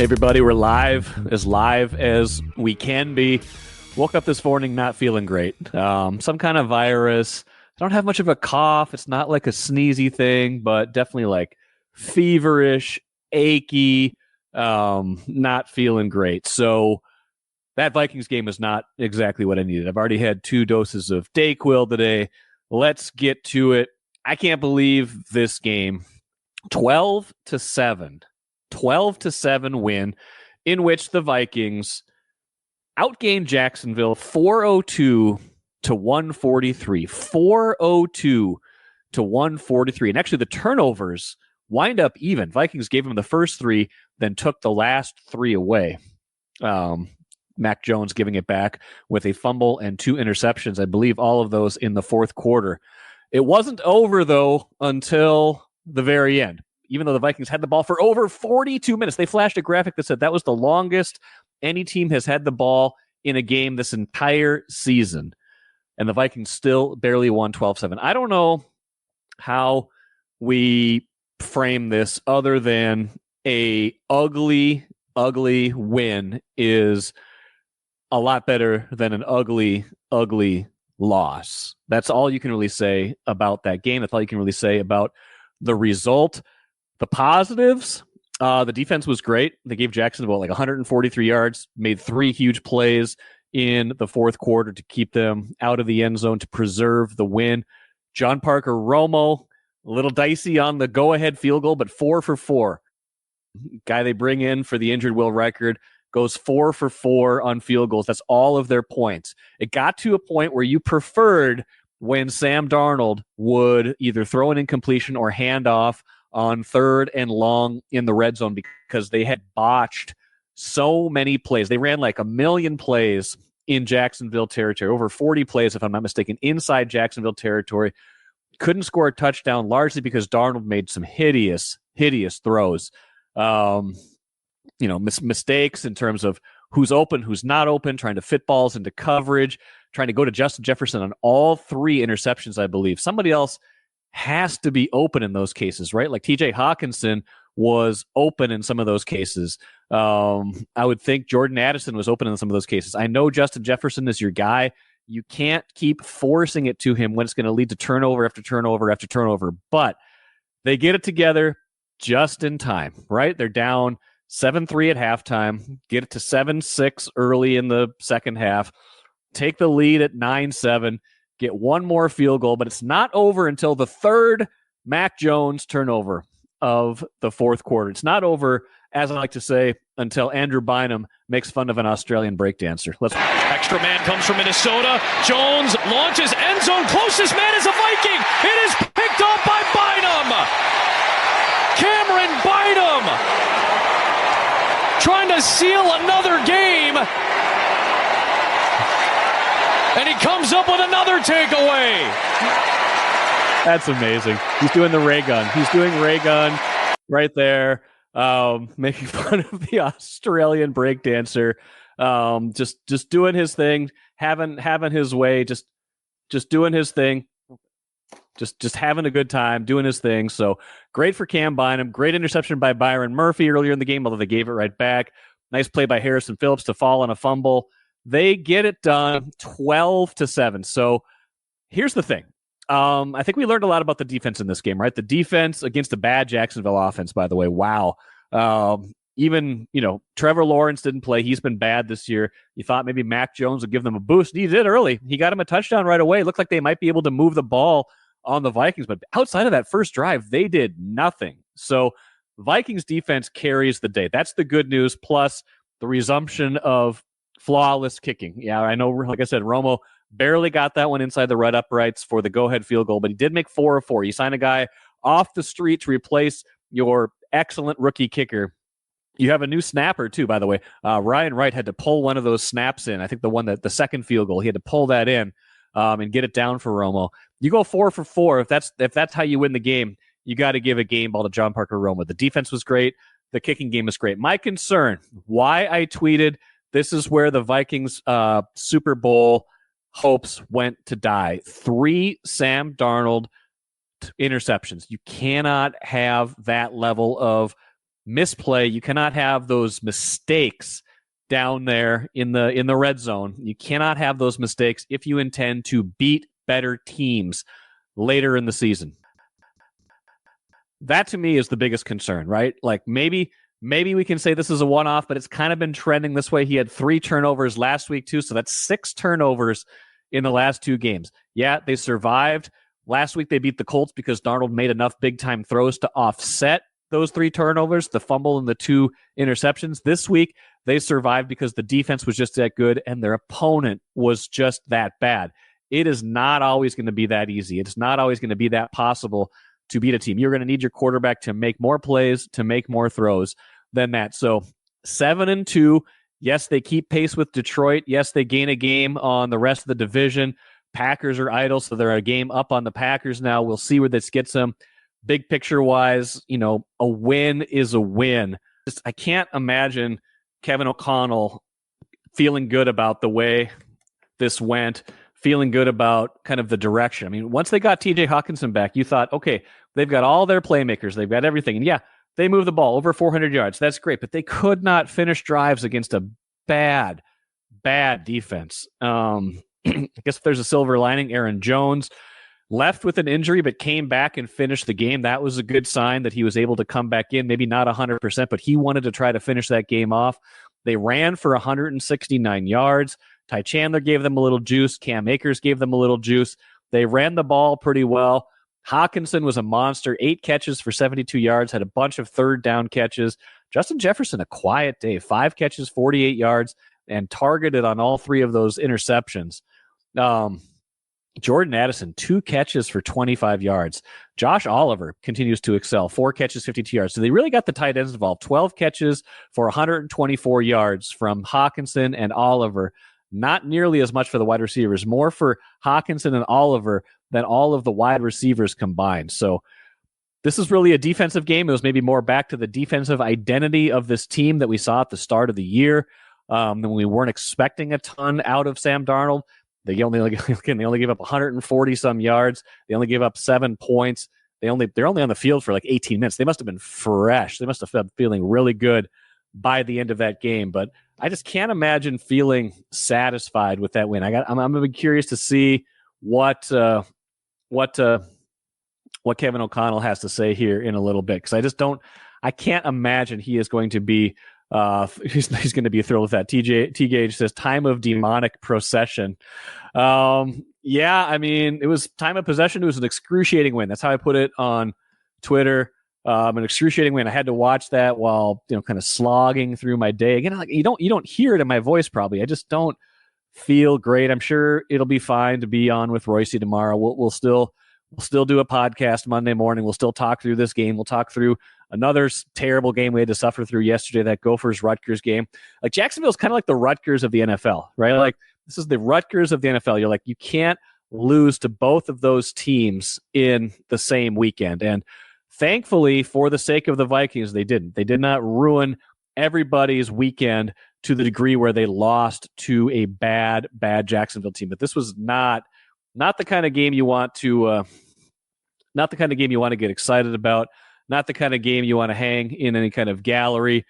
Hey everybody, we're live as we can be. Woke up this morning not feeling great. Some kind of virus. I don't have much of a cough. It's not like a sneezy thing, but definitely like feverish, achy, not feeling great. So that Vikings game is not exactly what I needed. I've already had 2 doses of Dayquil today. Let's get to it. I can't believe this game. 12-7 win in which the Vikings outgained Jacksonville 402 to 143. 402 to 143. And actually the turnovers wind up even. Vikings gave them the first 3, then took the last 3 away. Mac Jones giving it back with a fumble and 2 interceptions. I believe all of those in the fourth quarter. It wasn't over, though, until the very end. Even though the Vikings had the ball for over 42 minutes. They flashed a graphic that said that was the longest any team has had the ball in a game this entire season. And the Vikings still barely won 12-7. I don't know how we frame this other than a ugly win is a lot better than an ugly loss. That's all you can really say about that game. That's all you can really say about the result. The positives, the defense was great. They gave Jacksonville like 143 yards, made 3 huge plays in the fourth quarter to keep them out of the end zone to preserve the win. John Parker Romo, a little dicey on the go-ahead field goal, but 4 for 4. Guy they bring in for the injured Will Reichard goes 4 for 4 on field goals. That's all of their points. It got to a point where you preferred when Sam Darnold would either throw an incompletion or hand off on 3rd and long in the red zone because they had botched so many plays. They ran like 1 million plays in Jacksonville territory, over 40 plays, if I'm not mistaken, inside Jacksonville territory. Couldn't score a touchdown, largely because Darnold made some hideous throws. Mistakes in terms of who's open, who's not open, trying to fit balls into coverage, trying to go to Justin Jefferson on all 3 interceptions, I believe. Somebody else has to be open in those cases, right? Like TJ Hawkinson was open in some of those cases. I would think Jordan Addison was open in some of those cases. I know Justin Jefferson is your guy. You can't keep forcing it to him when it's going to lead to turnover after turnover after turnover, but they get it together just in time, right? They're down 7-3 at halftime, get it to 7-6 early in the second half, take the lead at 9-7, get 1 more field goal, but it's not over until the 3rd Mac Jones turnover of the fourth quarter. It's not over, as I like to say, until Andrew Bynum makes fun of an Australian breakdancer. Extra man comes from Minnesota. Jones launches end zone. Closest man is a Viking. It is picked up by Bynum. Cameron Bynum trying to seal another game. And he comes up with another takeaway. That's amazing. He's doing the ray gun. He's doing ray gun right there, making fun of the Australian breakdancer. Just doing his thing, having his way, just doing his thing, just having a good time, doing his thing. So great for Cam Bynum. Great interception by Byron Murphy earlier in the game, although they gave it right back. Nice play by Harrison Phillips to fall on a fumble. They get it done 12-7. So here's the thing. I think we learned a lot about the defense in this game, right? The defense against a bad Jacksonville offense, by the way. Wow. Even, Trevor Lawrence didn't play. He's been bad this year. You thought maybe Mac Jones would give them a boost. He did early. He got him a touchdown right away. It looked like they might be able to move the ball on the Vikings, but outside of that first drive, they did nothing. So Vikings defense carries the day. That's the good news, plus the resumption of flawless kicking. Yeah, I know, like I said, Romo barely got that one inside the red uprights for the go-ahead field goal, but he did make 4 of 4. You sign a guy off the street to replace your excellent rookie kicker. You have a new snapper, too, by the way. Ryan Wright had to pull one of those snaps in. I think the second field goal, he had to pull that in and get it down for Romo. You go 4 for 4. If that's how you win the game, you got to give a game ball to John Parker Romo. The defense was great. The kicking game was great. My concern, why I tweeted, this is where the Vikings Super Bowl hopes went to die. 3 Sam Darnold interceptions. You cannot have that level of misplay. You cannot have those mistakes down there in the red zone. You cannot have those mistakes if you intend to beat better teams later in the season. That to me is the biggest concern, right? Like maybe we can say this is a one-off, but it's kind of been trending this way. He had 3 turnovers last week too, so that's 6 turnovers in the last 2 games. Yeah, they survived. Last week they beat the Colts because Darnold made enough big-time throws to offset those 3 turnovers, the fumble and the 2 interceptions. This week they survived because the defense was just that good and their opponent was just that bad. It is not always going to be that easy. It's not always going to be that possible to beat a team. You're going to need your quarterback to make more plays, to make more throws than that. So 7-2. Yes, they keep pace with Detroit. Yes, they gain a game on the rest of the division. Packers are idle, so they're a game up on the Packers now. We'll see where this gets them. Big picture-wise, a win is a win. I can't imagine Kevin O'Connell feeling good about the way this went, feeling good about kind of the direction. I mean, once they got TJ Hawkinson back, you thought, okay, they've got all their playmakers. They've got everything. And yeah, they moved the ball over 400 yards. That's great. But they could not finish drives against a bad defense. I guess if there's a silver lining, Aaron Jones left with an injury but came back and finished the game. That was a good sign that he was able to come back in. Maybe not 100%, but he wanted to try to finish that game off. They ran for 169 yards. Ty Chandler gave them a little juice. Cam Akers gave them a little juice. They ran the ball pretty well. Hawkinson was a monster. 8 catches for 72 yards, had a bunch of third down catches. Justin Jefferson, a quiet day. 5 catches, 48 yards, and targeted on all 3 of those interceptions. Jordan Addison, 2 catches for 25 yards. Josh Oliver continues to excel. 4 catches, 52 yards. So they really got the tight ends involved. 12 catches for 124 yards from Hawkinson and Oliver. Not nearly as much for the wide receivers. More for Hawkinson and Oliver than all of the wide receivers combined. So this is really a defensive game. It was maybe more back to the defensive identity of this team that we saw at the start of the year. We weren't expecting a ton out of Sam Darnold. They only gave up 140 some yards. They only gave up 7 points. They're only on the field for like 18 minutes. They must have been fresh. They must have been feeling really good by the end of that game. But I just can't imagine feeling satisfied with that win. I'm going to be curious to see what Kevin O'Connell has to say here in a little bit, because I can't imagine he is going to be he's going to be thrilled with that. T. Gage says time of demonic procession. Yeah, I mean, it was time of possession. It was an excruciating win. That's how I put it on Twitter. An excruciating win. I had to watch that while kind of slogging through my day. Again, like you don't hear it in my voice probably. I just don't feel great. I'm sure it'll be fine to be on with Royce tomorrow. We'll still do a podcast Monday morning. We'll still talk through this game. We'll talk through another terrible game we had to suffer through yesterday, that Gophers-Rutgers game. Like Jacksonville's kind of like the Rutgers of the NFL, right? Like this is the Rutgers of the NFL. You're like, you can't lose to both of those teams in the same weekend. And thankfully, for the sake of the Vikings, they didn't. They did not ruin everybody's weekend to the degree where they lost to a bad Jacksonville team. But this was not the kind of game you want to get excited about. Not the kind of game you want to hang in any kind of gallery.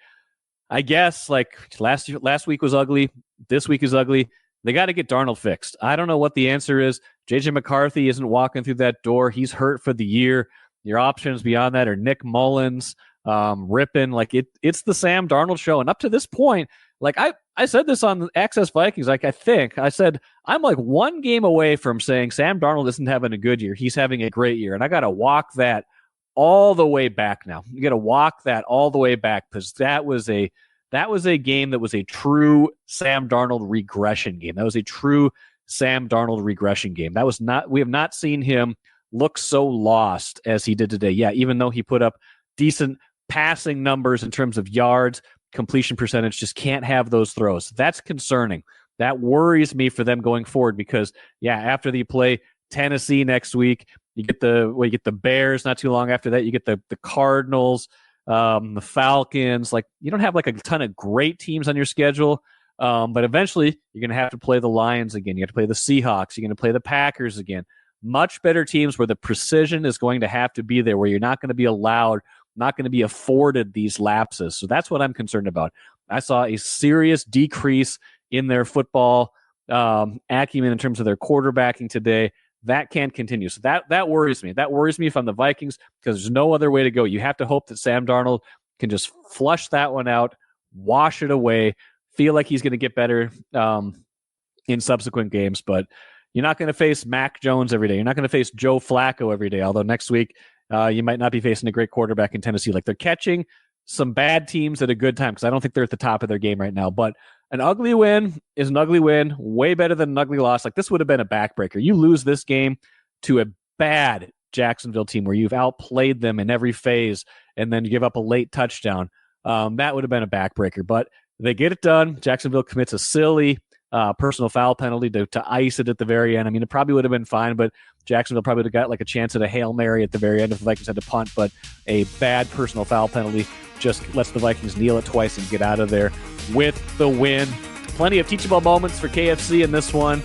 I guess like last week was ugly. This week is ugly. They got to get Darnold fixed. I don't know what the answer is. J.J. McCarthy isn't walking through that door. He's hurt for the year. Your options beyond that are Nick Mullins, Rippon. Like it's the Sam Darnold show. And up to this point, like I said this on Access Vikings. Like I said I'm like 1 game away from saying Sam Darnold isn't having a good year. He's having a great year, and I got to walk that all the way back now. You got to walk that all the way back, because that was a game that was a true Sam Darnold regression game. That was a true Sam Darnold regression game. We have not seen him look so lost as he did today. Yeah, even though he put up decent passing numbers in terms of yards, completion percentage, just can't have those throws. That's concerning. That worries me for them going forward, because yeah, after you play Tennessee next week, you get the Bears not too long after that. You get the Cardinals, the Falcons. Like you don't have like a ton of great teams on your schedule, but eventually you're going to have to play the Lions again. You have to play the Seahawks. You're going to play the Packers again. Much better teams where the precision is going to have to be there, where you're not going to be allowed not going to be afforded these lapses. So that's what I'm concerned about. I saw a serious decrease in their football acumen in terms of their quarterbacking today. That can't continue. So that worries me. That worries me if I'm the Vikings, because there's no other way to go. You have to hope that Sam Darnold can just flush that one out, wash it away, feel like he's going to get better in subsequent games. But you're not going to face Mac Jones every day. You're not going to face Joe Flacco every day, although next week you might not be facing a great quarterback in Tennessee. Like, they're catching some bad teams at a good time, because I don't think they're at the top of their game right now. But an ugly win is an ugly win, way better than an ugly loss. Like, this would have been a backbreaker. You lose this game to a bad Jacksonville team where you've outplayed them in every phase, and then you give up a late touchdown. That would have been a backbreaker. But they get it done. Jacksonville commits a silly personal foul penalty to ice it at the very end. I mean, it probably would have been fine, but Jacksonville probably would have got like a chance at a Hail Mary at the very end if the Vikings had to punt. But a bad personal foul penalty just lets the Vikings kneel it twice and get out of there with the win. Plenty of teachable moments for KFC in this one.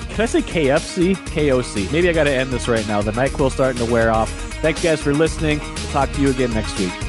Can I say KFC? KOC. Maybe I got to end this right now. The NyQuil's starting to wear off. Thanks, guys, for listening. We'll talk to you again next week.